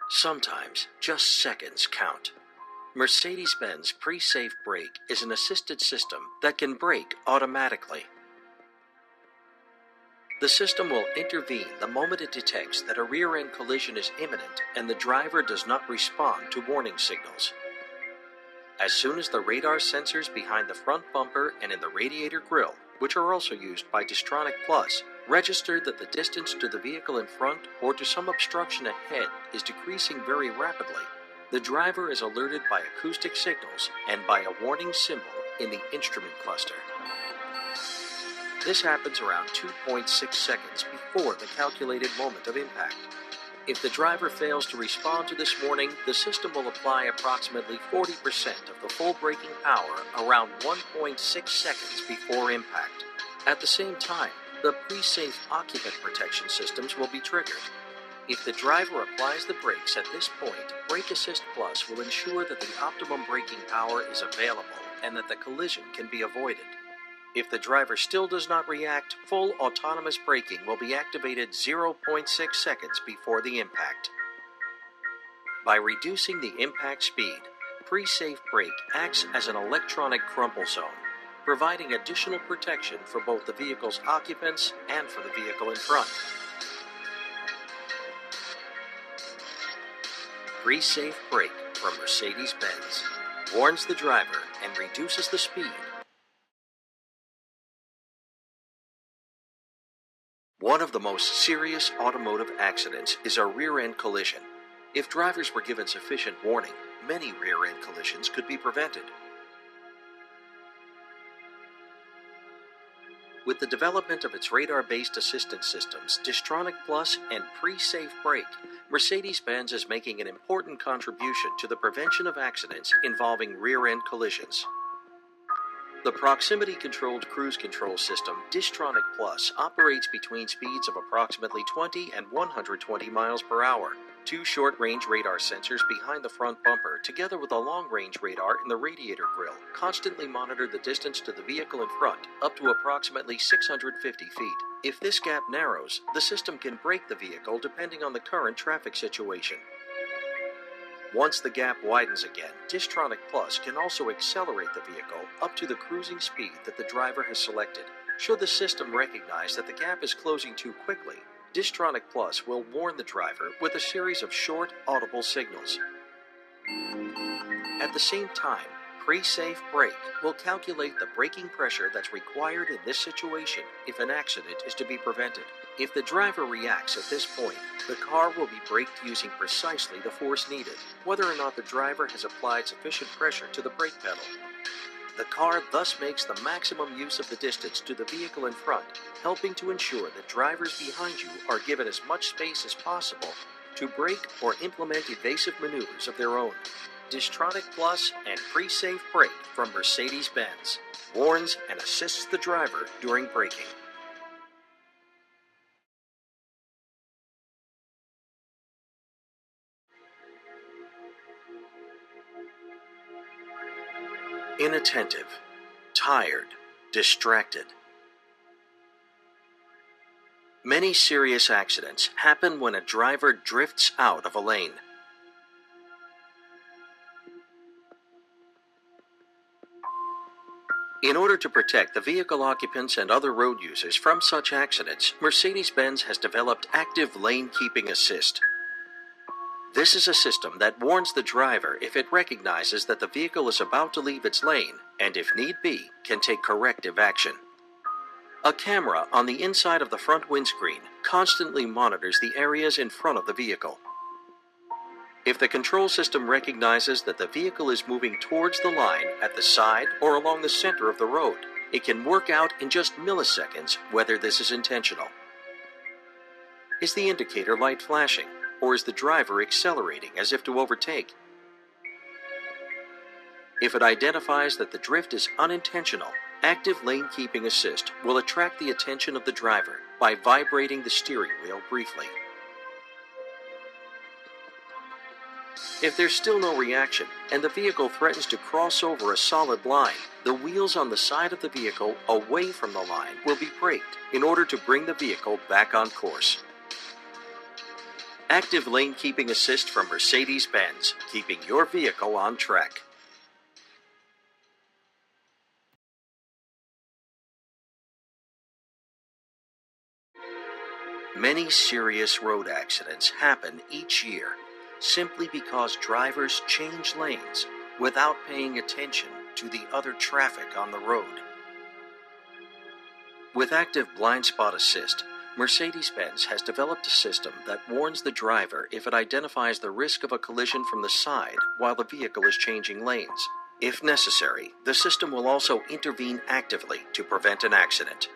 Sometimes, just seconds count. Mercedes-Benz PreSafe Brake is an assisted system that can brake automatically. The system will intervene the moment it detects that a rear-end collision is imminent and the driver does not respond to warning signals. As soon as the radar sensors behind the front bumper and in the radiator grille, which are also used by Distronic Plus, register that the distance to the vehicle in front or to some obstruction ahead is decreasing very rapidly, the driver is alerted by acoustic signals and by a warning symbol in the instrument cluster. This happens around 2.6 seconds before the calculated moment of impact. If the driver fails to respond to this warning, the system will apply approximately 40% of the full braking power around 1.6 seconds before impact. At the same time, the PreSafe occupant protection systems will be triggered. If the driver applies the brakes at this point, Brake Assist Plus will ensure that the optimum braking power is available and that the collision can be avoided. If the driver still does not react, full autonomous braking will be activated 0.6 seconds before the impact. By reducing the impact speed, PreSafe Brake acts as an electronic crumple zone, providing additional protection for both the vehicle's occupants and for the vehicle in front. PreSafe Brake from Mercedes-Benz warns the driver and reduces the speed. One of the most serious automotive accidents is a rear-end collision. If drivers were given sufficient warning, many rear-end collisions could be prevented. With the development of its radar-based assistance systems, Distronic Plus and PreSafe Brake, Mercedes-Benz is making an important contribution to the prevention of accidents involving rear-end collisions. The proximity-controlled cruise control system, Distronic Plus, operates between speeds of approximately 20 and 120 miles per hour. Two short-range radar sensors behind the front bumper, together with a long-range radar in the radiator grille, constantly monitor the distance to the vehicle in front, up to approximately 650 feet. If this gap narrows, the system can brake the vehicle depending on the current traffic situation. Once the gap widens again, Distronic Plus can also accelerate the vehicle up to the cruising speed that the driver has selected. Should the system recognize that the gap is closing too quickly, Distronic Plus will warn the driver with a series of short, audible signals. At the same time, PreSafe Brake will calculate the braking pressure that's required in this situation if an accident is to be prevented. If the driver reacts at this point, the car will be braked using precisely the force needed, whether or not the driver has applied sufficient pressure to the brake pedal. The car thus makes the maximum use of the distance to the vehicle in front, helping to ensure that drivers behind you are given as much space as possible to brake or implement evasive maneuvers of their own. Distronic Plus and PreSafe Brake from Mercedes-Benz warns and assists the driver during braking. Inattentive, tired, distracted. Many serious accidents happen when a driver drifts out of a lane. In order to protect the vehicle occupants and other road users from such accidents, Mercedes-Benz has developed Active Lane Keeping Assist. This is a system that warns the driver if it recognizes that the vehicle is about to leave its lane and, if need be, can take corrective action. A camera on the inside of the front windscreen constantly monitors the areas in front of the vehicle. If the control system recognizes that the vehicle is moving towards the line at the side or along the center of the road, it can work out in just milliseconds whether this is intentional. Is the indicator light flashing, or is the driver accelerating as if to overtake? If it identifies that the drift is unintentional, Active Lane Keeping Assist will attract the attention of the driver by vibrating the steering wheel briefly. If there's still no reaction and the vehicle threatens to cross over a solid line, the wheels on the side of the vehicle away from the line will be braked in order to bring the vehicle back on course. Active lane keeping assist from Mercedes-Benz, keeping your vehicle on track. Many serious road accidents happen each year simply because drivers change lanes without paying attention to the other traffic on the road. With active blind spot assist, Mercedes-Benz has developed a system that warns the driver if it identifies the risk of a collision from the side while the vehicle is changing lanes. If necessary, the system will also intervene actively to prevent an accident.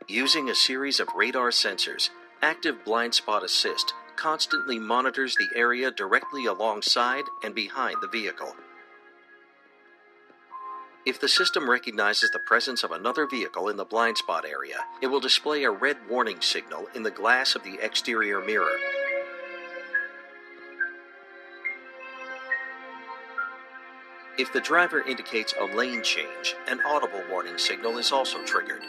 Using a series of radar sensors, active blind spot assist constantly monitors the area directly alongside and behind the vehicle. If the system recognizes the presence of another vehicle in the blind spot area, it will display a red warning signal in the glass of the exterior mirror. If the driver indicates a lane change, an audible warning signal is also triggered.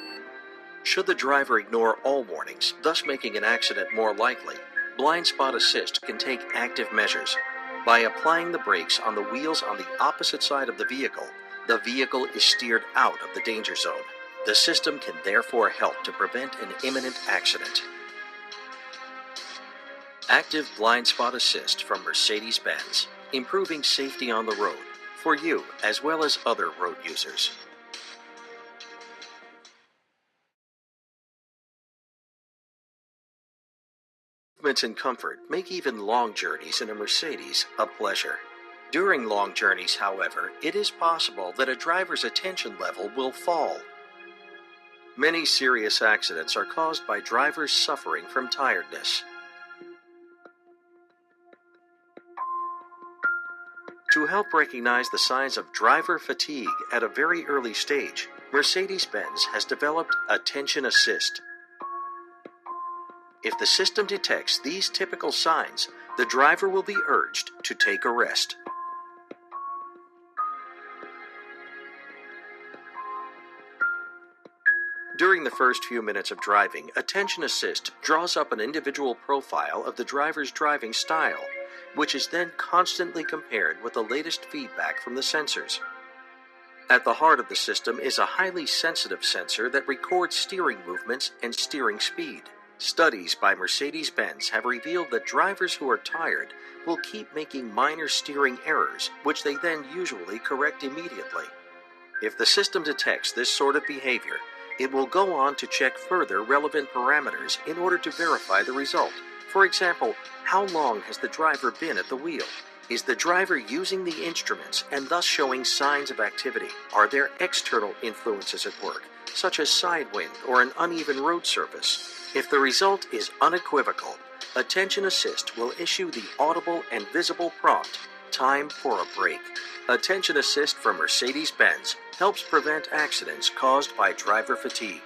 Should the driver ignore all warnings, thus making an accident more likely, blind spot assist can take active measures. By applying the brakes on the wheels on the opposite side of the vehicle is steered out of the danger zone. The system can therefore help to prevent an imminent accident. Active blind spot assist from Mercedes-Benz, improving safety on the road for you as well as other road users. Movements and comfort make even long journeys in a Mercedes a pleasure. During long journeys, however, it is possible that a driver's attention level will fall. Many serious accidents are caused by drivers suffering from tiredness. To help recognize the signs of driver fatigue at a very early stage, Mercedes-Benz has developed Attention Assist. If the system detects these typical signs, the driver will be urged to take a rest. During the first few minutes of driving, Attention Assist draws up an individual profile of the driver's driving style, which is then constantly compared with the latest feedback from the sensors. At the heart of the system is a highly sensitive sensor that records steering movements and steering speed. Studies by Mercedes-Benz have revealed that drivers who are tired will keep making minor steering errors, which they then usually correct immediately. If the system detects this sort of behavior, it will go on to check further relevant parameters in order to verify the result. For example, how long has the driver been at the wheel? Is the driver using the instruments and thus showing signs of activity? Are there external influences at work, such as side wind or an uneven road surface? If the result is unequivocal, Attention Assist will issue the audible and visible prompt, "Time for a break." Attention Assist from Mercedes-Benz helps prevent accidents caused by driver fatigue.